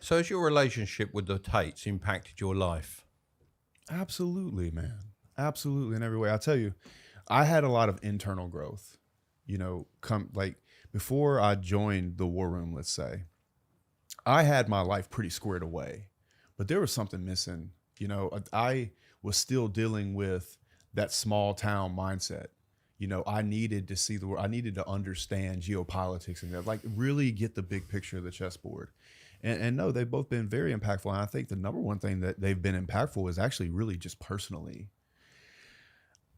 So has your relationship with the Tates impacted your life? Absolutely, man. Absolutely in every way. I'll tell you, I had a lot of internal growth, before I joined the war room, let's say, I had my life pretty squared away, but there was something missing. I was still dealing with that small town mindset. I needed to see the world. I needed to understand geopolitics and like really get the big picture of the chessboard. And no, they've both been very impactful. And I think the number one thing that they've been impactful is actually really just personally.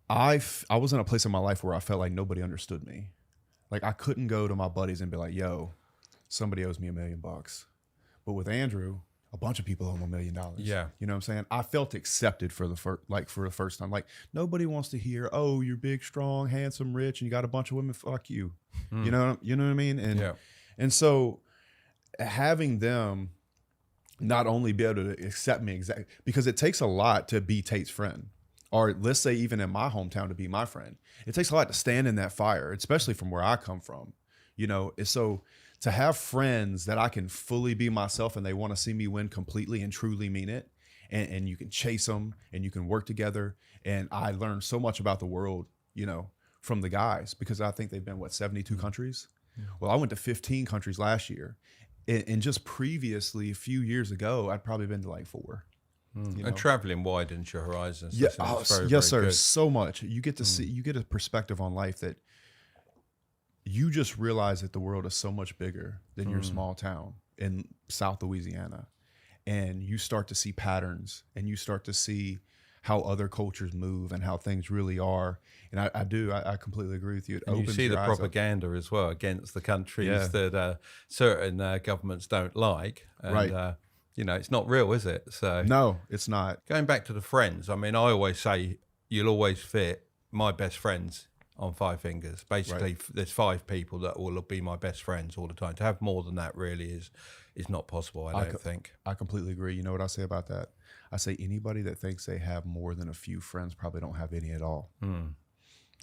I was in a place in my life where I felt like nobody understood me. Like I couldn't go to my buddies and be like, yo, somebody owes me $1 million. But with Andrew, a bunch of people owe him $1 million. Yeah. You know what I'm saying? I felt accepted for the first time. Like nobody wants to hear, oh, you're big, strong, handsome, rich, and you got a bunch of women. Fuck you. You know what I mean? And so having them not only be able to accept me exactly, because it takes a lot to be Tate's friend, or let's say even in my hometown to be my friend. It takes a lot to stand in that fire, especially from where I come from. So to have friends that I can fully be myself and they want to see me win completely and truly mean it, and you can chase them and you can work together. And I learned so much about the world, from the guys, because I think they've been 72 countries. Well, I went to 15 countries last year. And just previously, a few years ago, I'd probably been to like 4. And traveling widens your horizons. Yeah, very, yes, very sir. good. So much. You get to see, you get a perspective on life that you just realize that the world is so much bigger than your small town in South Louisiana. And you start to see patterns and you start to see how other cultures move and how things really are. And I completely agree with you. It And you opens see the your eyes up. propaganda as well against the countries that certain governments don't like. And, Right. It's not real, is it? So No, it's not. going back to the friends, I mean, I always say you'll always fit my best friends on 5 fingers. Basically, there's 5 people that will be my best friends all the time. To have more than that really is not possible, I don't think. I completely agree. You know what I say about that? I say anybody that thinks they have more than a few friends probably don't have any at all.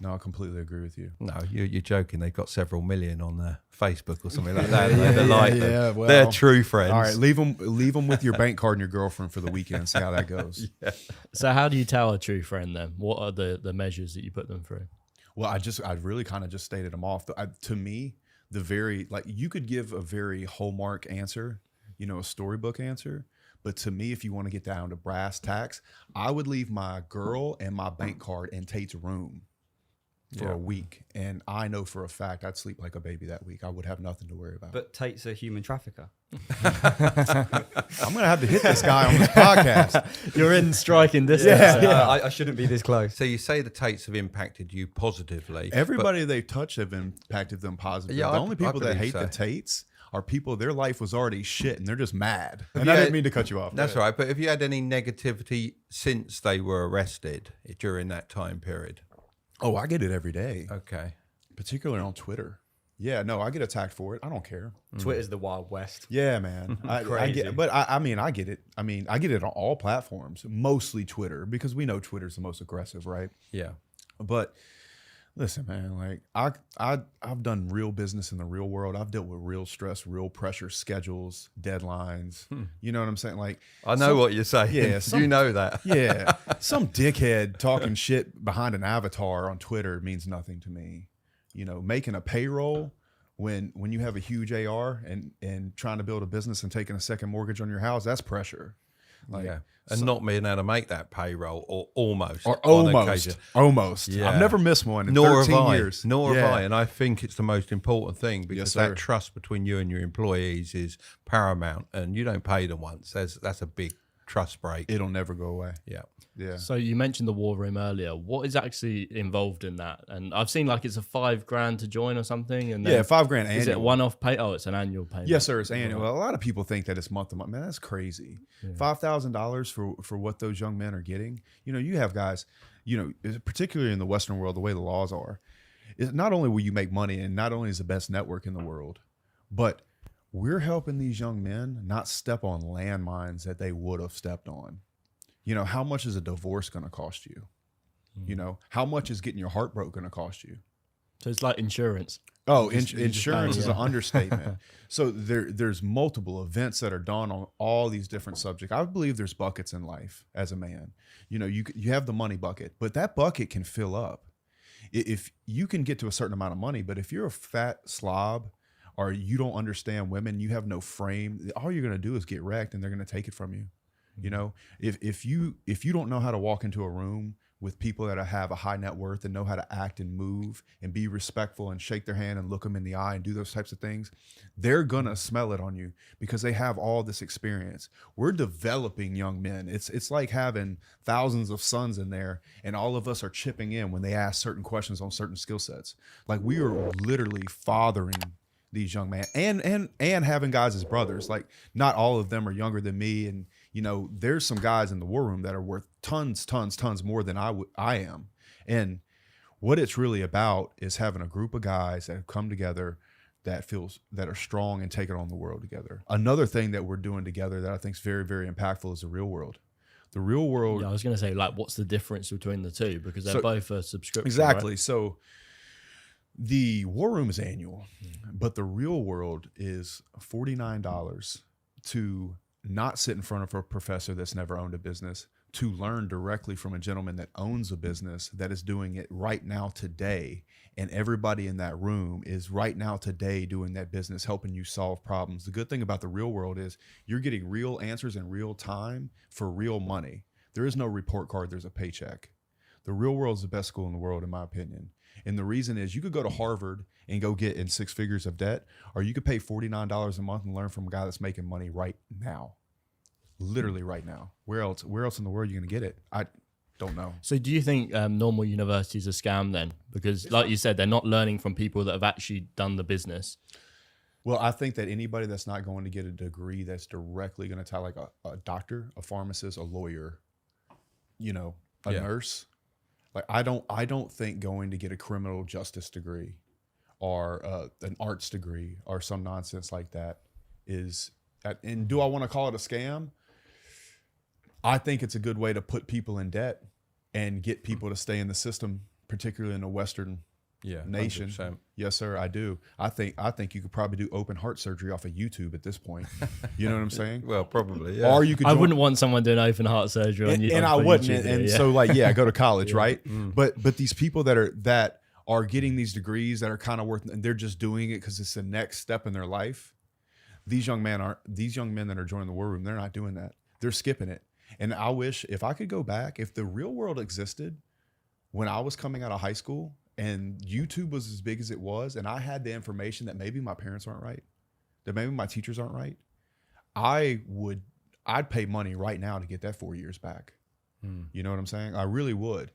No, I completely agree with you. No, you're joking. They've got several million on their Facebook or something like that. Well, they're true friends. All right, leave them with your bank card and your girlfriend for the weekend and see how that goes. So how do you tell a true friend then? What are the measures that you put them through? Well, I really kind of just stated them off. To me, you could give a very hallmark answer, a storybook answer. But to me, if you want to get down to brass tacks, I would leave my girl and my bank card in Tate's room for a week. And I know for a fact I'd sleep like a baby that week. I would have nothing to worry about. But Tate's a human trafficker. I'm going to have to hit this guy on this podcast. You're in striking distance. I shouldn't be this close. So you say the Tates have impacted you positively. Everybody they've touched have impacted them positively. Yeah, the only people that believe hate so. the Tates are people, their life was already shit and they're just mad. And I didn't mean to cut you off. That's all right. But have you had any negativity since they were arrested during that time period? Oh, I get it every day. Okay. Particularly on Twitter. Yeah, no, I get attacked for it. I don't care. Twitter's the Wild West. Yeah, man. I get it. But I mean, I get it. I mean, I get it on all platforms, mostly Twitter, because we know Twitter's the most aggressive, right? Yeah. But listen, man, like I've done real business in the real world. I've dealt with real stress, real pressure, schedules, deadlines. You know what I'm saying? Like I know what you're saying. Yeah, you know that. Yeah. Some dickhead talking shit behind an avatar on Twitter means nothing to me. Making a payroll when you have a huge AR and trying to build a business and taking a second mortgage on your house, that's pressure. And not being able to make that payroll or almost. Almost. Yeah. I've never missed one in Nor 13 have I. years. Nor have I. And I think it's the most important thing because Yes, sir. that trust between you and your employees is paramount. And you don't pay them once. That's a big trust break. It'll never go away. Yeah. Yeah. So you mentioned the war room earlier. What is actually involved in that? And I've seen like it's a $5,000 to join or something. And then $5,000 annual. Is it a one-off pay? Oh, it's an annual payment. Yes, sir. It's annual. Well, a lot of people think that it's month to month. Man, that's crazy. $5,000 for what those young men are getting. You have guys, particularly in the Western world, the way the laws are, is not only will you make money and not only is the best network in the world, but we're helping these young men not step on landmines that they would have stepped on. How much is a divorce going to cost you? How much is getting your heart broke going to cost you? So it's like insurance. Oh, You just insurance pay, is yeah. an understatement. So there's multiple events that are done on all these different subjects. I believe there's buckets in life as a man. You know, you have the money bucket, but that bucket can fill up. If you can get to a certain amount of money, but if you're a fat slob or you don't understand women, you have no frame, all you're going to do is get wrecked and they're going to take it from you. You know, if you don't know how to walk into a room with people that have a high net worth and know how to act and move and be respectful and shake their hand and look them in the eye and do those types of things, they're gonna smell it on you because they have all this experience. We're developing young men. It's like having thousands of sons in there and all of us are chipping in when they ask certain questions on certain skill sets. Like we are literally fathering these young men and having guys as brothers. Like not all of them are younger than me, and you know there's some guys in the war room that are worth tons more than I am. And what it's really about is having a group of guys that have come together that are strong and taking on the world together. Another thing that we're doing together that I think is very, very impactful is the real world. The real world. Yeah, I was going to say, like, what's the difference between the two? Because they're both a subscription. Exactly. Right? So the war room is annual, but the real world is $49 to not sit in front of a professor that's never owned a business, to learn directly from a gentleman that owns a business that is doing it right now today. And everybody in that room is right now today doing that business, helping you solve problems. The good thing about the real world is you're getting real answers in real time for real money. There is no report card, there's a paycheck. The real world is the best school in the world, in my opinion. And the reason is you could go to Harvard and go get in 6 figures of debt, or you could pay $49 a month and learn from a guy that's making money right now. Literally right now. Where else in the world are you going to get it? I don't know. So do you think normal universities are a scam then? Because like you said, they're not learning from people that have actually done the business. Well, I think that anybody that's not going to get a degree that's directly going to tie, like a doctor, a pharmacist, a lawyer, you know, a nurse. Like I don't think going to get a criminal justice degree or an arts degree or some nonsense like that is. And do I want to call it a scam? I think it's a good way to put people in debt and get people to stay in the system, particularly in a Western nation. 100%. Yes, sir, I do. I think you could probably do open heart surgery off of YouTube at this point. You know what I'm saying? Well, probably, yeah. Or you could. I wouldn't want someone doing open heart surgery on and I wouldn't. YouTube And video, so, like, go to college, right? But these people that are getting these degrees that are kind of worth, and they're just doing it because it's the next step in their life. These young men that are joining the war room, they're not doing that. They're skipping it. And I wish if I could go back, if the real world existed when I was coming out of high school and YouTube was as big as it was, and I had the information that maybe my parents aren't right, that maybe my teachers aren't right, I'd pay money right now to get that 4 years back. You know what I'm saying? I really would.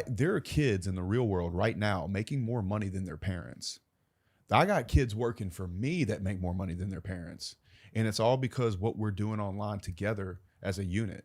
There are kids in the real world right now making more money than their parents. I got kids working for me that make more money than their parents. And it's all because what we're doing online together as a unit.